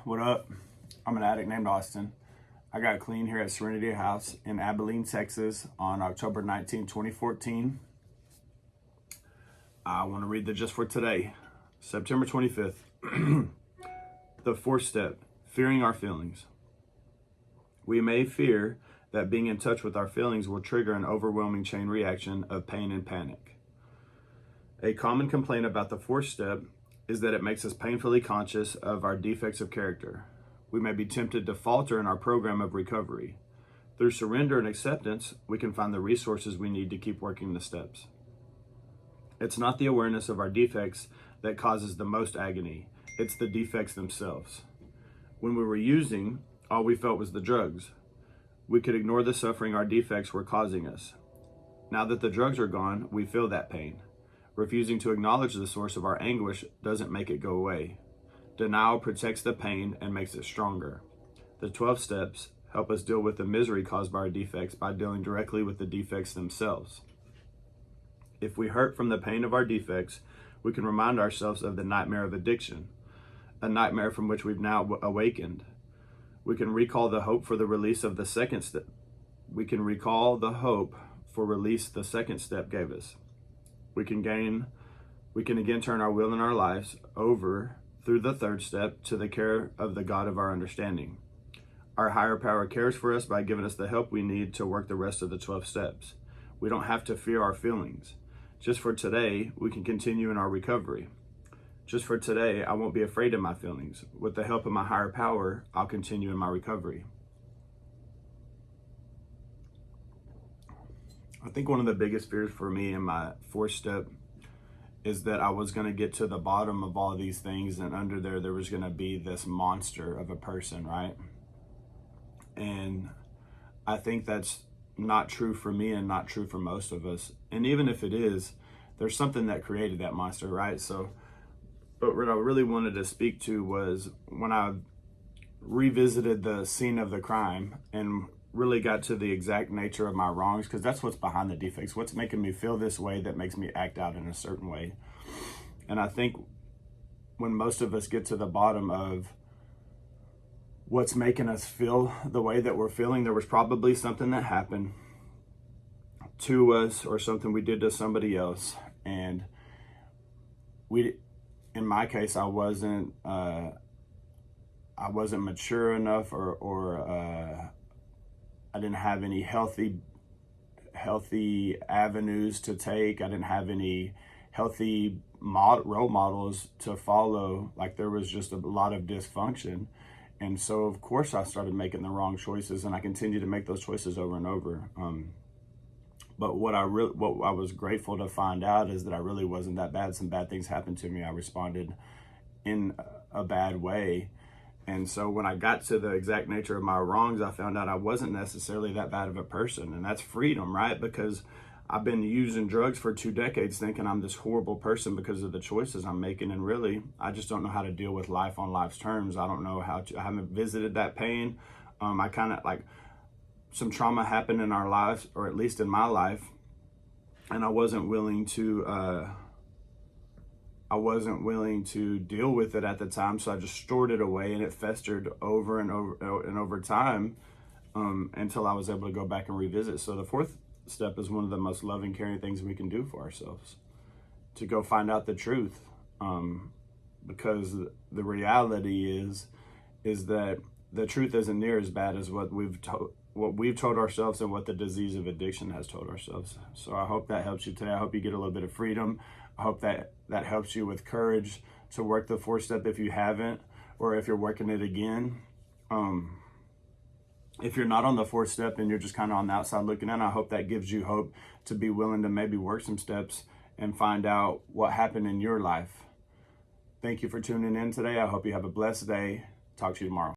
What up? I'm an addict named Austin. I got clean here at Serenity House in Abilene, Texas on October 19, 2014. I want to read the just for today, September 25th. The fourth step, fearing our feelings. We may fear that being in touch with our feelings will trigger an overwhelming chain reaction of pain and panic. A common complaint about the fourth step is that it makes us painfully conscious of our defects of character. We may be tempted to falter in our program of recovery. Through surrender and acceptance, we can find the resources we need to keep working the steps. It's not the awareness of our defects that causes the most agony. It's the defects themselves. When we were using, all we felt was the drugs. We could ignore the suffering our defects were causing us. Now that the drugs are gone, we feel that pain. Refusing to acknowledge the source of our anguish doesn't make it go away. Denial protects the pain and makes it stronger. The 12 steps help us deal with the misery caused by our defects by dealing directly with the defects themselves. If we hurt from the pain of our defects, we can remind ourselves of the nightmare of addiction, a nightmare from which we've now awakened. We can recall the hope for the release of the second step. We can recall the hope for release the second step gave us. We can again turn our will and our lives over through the third step to the care of the God of our understanding. Our higher power cares for us by giving us the help we need to work the rest of the 12 steps. We don't have to fear our feelings. Just for today, we can continue in our recovery. Just for today, I won't be afraid of my feelings. With the help of my higher power, I'll continue in my recovery. I think one of the biggest fears for me in my fourth step is that I was going to get to the bottom of all these things, and under there was going to be this monster of a person, right? And I think that's not true for me and not true for most of us. And even if it is, there's something that created that monster, right? But what I really wanted to speak to was when I revisited the scene of the crime and really got to the exact nature of my wrongs, because that's what's behind the defects, what's making me feel this way that makes me act out in a certain way. And I think when most of us get to the bottom of what's making us feel the way that we're feeling, there was probably something that happened to us or something we did to somebody else. And in my case, I wasn't mature enough or I didn't have any healthy avenues to take. I didn't have any healthy role models to follow. Like, there was just a lot of dysfunction. And so, of course, I started making the wrong choices, and I continue to make those choices over and over. But what I was grateful to find out is that I really wasn't that bad. Some bad things happened to me. I responded in a bad way. And so when I got to the exact nature of my wrongs, I found out I wasn't necessarily that bad of a person. And that's freedom, right? Because I've been using drugs for 2 decades thinking I'm this horrible person because of the choices I'm making. And really, I just don't know how to deal with life on life's terms. I don't know how to, I haven't visited that pain. I kind of like, some trauma happened in our lives, or at least in my life. And I wasn't willing to deal with it at the time, so I just stored it away, and it festered over and over time until I was able to go back and revisit. So the fourth step is one of the most loving, caring things we can do for ourselves, to go find out the truth, because the reality is that the truth isn't near as bad as what we've told ourselves and what the disease of addiction has told ourselves. So I hope that helps you today. I hope you get a little bit of freedom. I hope that helps you with courage to work the fourth step if you haven't, or if you're working it again. If you're not on the fourth step and you're just kind of on the outside looking in, I hope that gives you hope to be willing to maybe work some steps and find out what happened in your life. Thank you for tuning in today. I hope you have a blessed day. Talk to you tomorrow.